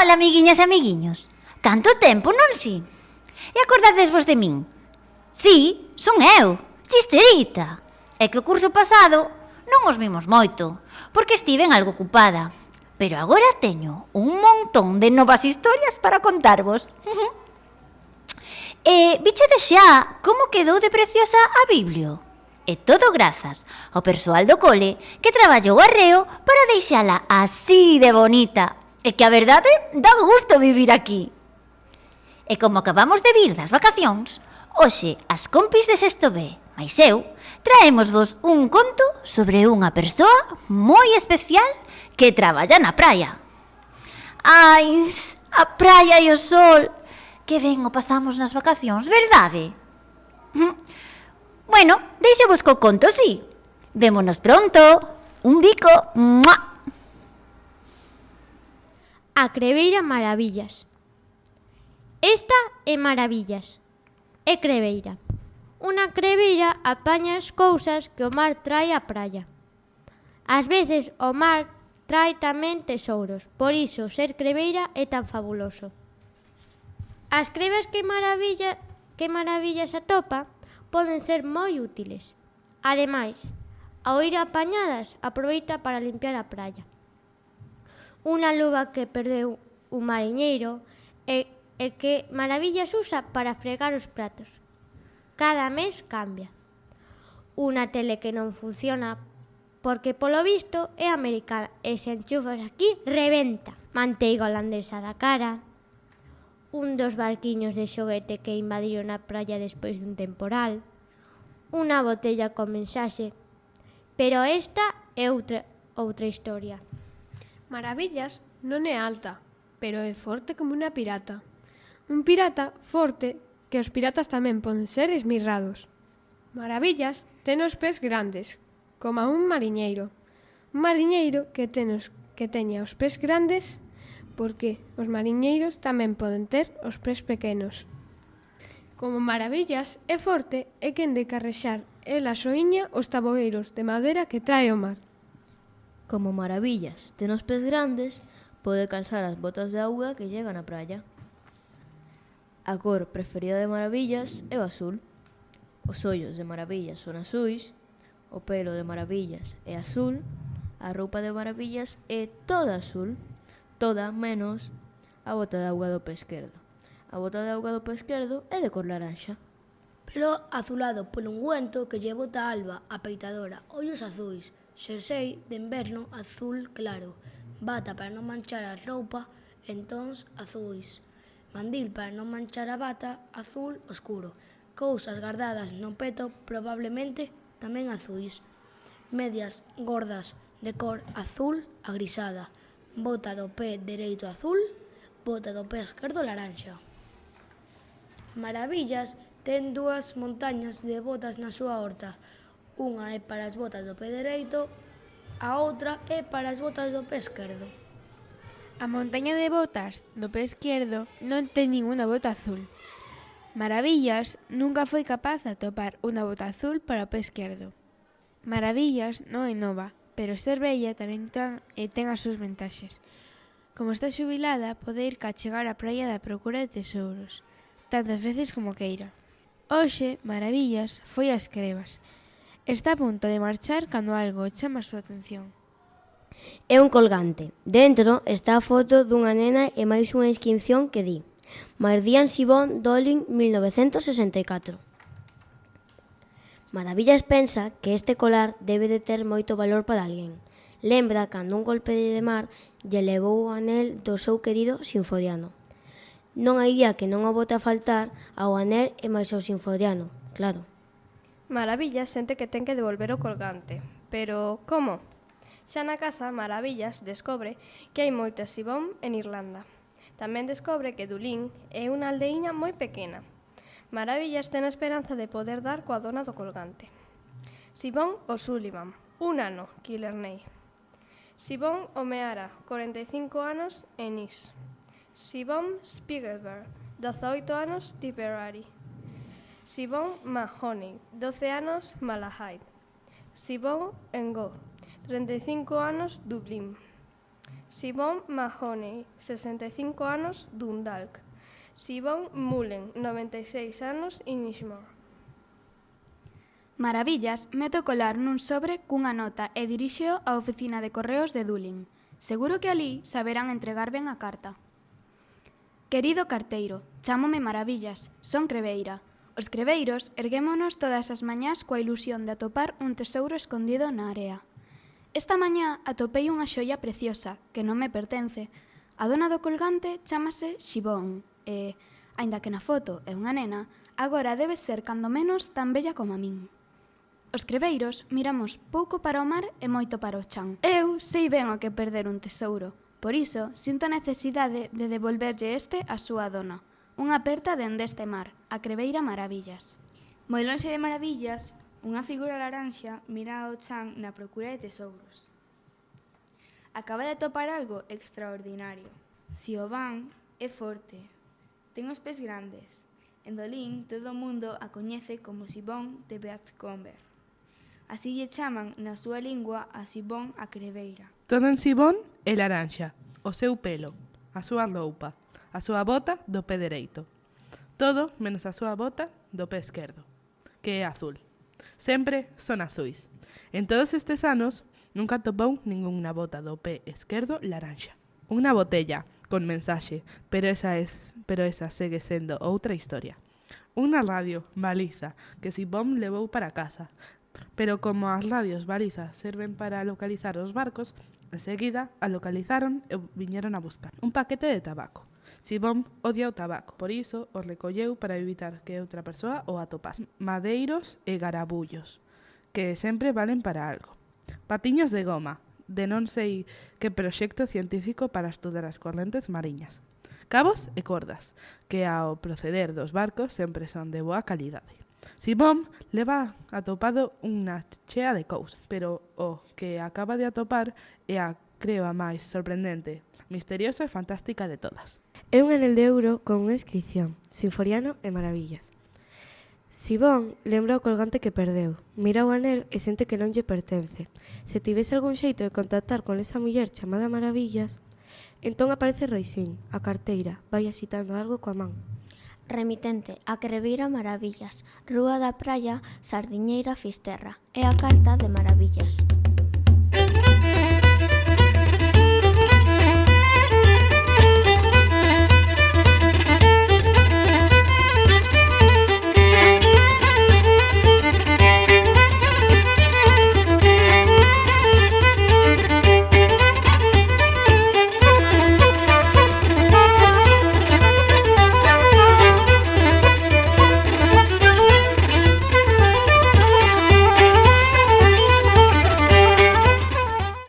Ola, amiguiñas e amiguiños. Canto tempo, non si? E acordadesvos de min? Si, son eu, Chisterita. É que o curso pasado non os vimos moito, porque estiven algo ocupada. Pero agora teño un montón de novas historias para contarvos. Bichedes xa como quedou de preciosa a Biblio? E todo grazas ao persoal do cole que traballou arreo para deixala así de bonita. E que a verdade dá gusto vivir aquí. E como acabamos de vir das vacacións, hoxe as compis de sexto B, mais eu, traémosvos un conto sobre unha persoa moi especial que traballa na praia. Ai, a praia e o sol, que ben o pasamos nas vacacións, verdade? Bueno, deixovos co conto, si. Vémonos pronto. Un bico. ¡Mua! A creveira Maravillas. Esta é Maravillas. É creveira. Unha creveira apaña as cousas que o mar trae á praia. Ás veces o mar trae tamén tesouros, por iso ser creveira é tan fabuloso. As crebas que Maravillas atopa poden ser moi útiles. Ademais, ao ir apañadas, aproveita para limpiar a praia. Unha luva que perdeu un mariñeiro e que Maravillas usa para fregar os pratos. Cada mes cambia. Unha tele que non funciona porque polo visto é americana e se enchufas aquí, rebenta. Manteiga holandesa da cara. Un dos barquiños de xoguete que invadiron a praia despois dun temporal. Unha botella con mensaxe. Pero esta é outra historia. Maravillas non é alta, pero é forte como unha pirata. Un pirata forte que os piratas tamén poden ser esmirrados. Maravillas ten os pés grandes, como un mariñeiro. Un mariñeiro que teña os pés grandes porque os mariñeiros tamén poden ter os pés pequenos. Como Maravillas é forte, é quen de carrexar ela soiña os taboeiros de madeira que trae o mar. Como Maravillas ten os pés grandes, pode calzar as botas de auga que llegan á praia. A cor preferida de Maravillas é o azul. Os ollos de Maravillas son azuis, o pelo de Maravillas é azul, a roupa de Maravillas é toda azul, toda menos a bota de auga do pé esquerdo. A bota de auga do pé esquerdo é de cor laranxa. Pelo azulado polo ungüento que lle bota a alba, a peitadora, ollos azuis, xersei de inverno azul claro, bata para non manchar a roupa en tons azuis, mandil para non manchar a bata azul oscuro, cousas guardadas no peto probablemente tamén azuis, medias gordas de cor azul agrisada, bota do pé dereito azul, bota do pé esquerdo laranxa. Maravillas ten dúas montañas de botas na súa horta. Unha é para as botas do pé dereito, a outra é para as botas do pé esquerdo. A montaña de botas do pé esquerdo non ten ninguna bota azul. Maravillas nunca foi capaz de atopar unha bota azul para o pé esquerdo. Maravillas non é nova, pero ser bella tamén ten as súas ventaxes. Como está xubilada, pode ir cachegar á praia da procura de tesouros, tantas veces como queira. Hoxe, Maravillas foi ás crebas. Está a punto de marchar cando algo chama a súa atención. É un colgante. Dentro está a foto dunha nena e máis unha inscripción que di Mardian Sibón Dolin 1964. Maravillas pensa que este colar debe de ter moito valor para alguén. Lembra cando un golpe de mar lle levou o anel do seu querido Sinforiano. Non hai día que non o bote a faltar ao anel e máis ao Sinforiano, claro. Maravillas sente que ten que devolver o colgante. Pero como? Xa na casa, Maravillas descobre que hai moitas Sibón en Irlanda. Tamén descobre que Dublín é unha aldeiña moi pequena. Maravillas ten a esperanza de poder dar coa dona do colgante. Sibón O'Sullivan, 1 ano, Killarney. Sibón O'Meara, 45 anos, en Nice. Sibón Spiegelberg, 18 anos, Tipperary. Sibón Mahoney, 12 anos, Malahide. Sibón Ngo, 35 anos, Dublín. Sibón Mahoney, 65 anos, Dundalk. Sibón Mullen, 96 anos, Inishmore. Maravillas mete o colar nun sobre cunha nota e dirixeo á oficina de correos de Dulin. Seguro que alí saberán entregar ben a carta. Querido carteiro, chámome Maravillas, son creveira. Os creveiros erguémonos todas as mañás coa ilusión de atopar un tesouro escondido na area. Esta mañá atopei unha xoia preciosa que non me pertence. A dona do colgante chámase Xibón e, aínda que na foto é unha nena, agora debe ser cando menos tan bella como a min. Os creveiros miramos pouco para o mar e moito para o chan. Eu sei ben o que perder un tesouro, por iso sinto a necesidade de devolverlle este a súa dona. Unha aperta dende este mar, a creveira Maravillas. Moi lonxe de Maravillas, unha figura laranxa mira ao chan na procura de tesouros. Acaba de atopar algo extraordinario. Siobhan é forte, ten os pés grandes. En Dolín todo o mundo a coñece como Sibón de Beachcomber. Así lle chaman na súa lingua a Sibón a creveira. Todo en Sibón é laranxa, o seu pelo, a súa roupa, a súa bota do pé dereito. Todo menos a súa bota do pé esquerdo, que é azul. Sempre son azuis. En todos estes anos, nunca atopou ningunha bota do pé esquerdo laranxa. Unha botella con mensaxe, pero esa segue sendo outra historia. Unha radio baliza que Sibón levou para casa, pero como as radios balizas serven para localizar os barcos, enseguida a localizaron e viñeron a buscar un paquete de tabaco. Sibón odia o tabaco, por iso o recolleu para evitar que outra persoa o atopase. Madeiros e garabullos, que sempre valen para algo. Patiños de goma, de non sei que proxecto científico para estudar as correntes mariñas. Cabos e cordas, que ao proceder dos barcos sempre son de boa calidade. Sibón leva atopado unha chea de cousas, pero o que acaba de atopar é a creo a máis sorprendente, misteriosa e fantástica de todas. É un anel de ouro con unha inscripción, Sinforiano e Maravillas. Sibón lembra o colgante que perdeu, mira o anel e sente que non lle pertence. Se tivese algún xeito de contactar con esa muller chamada Maravillas, entón aparece Roisín, a carteira, vai axitando algo coa man. Remitente, a creveira Maravillas, Rúa da Praia, Sardiñeira, Fisterra. É a carta de Maravillas.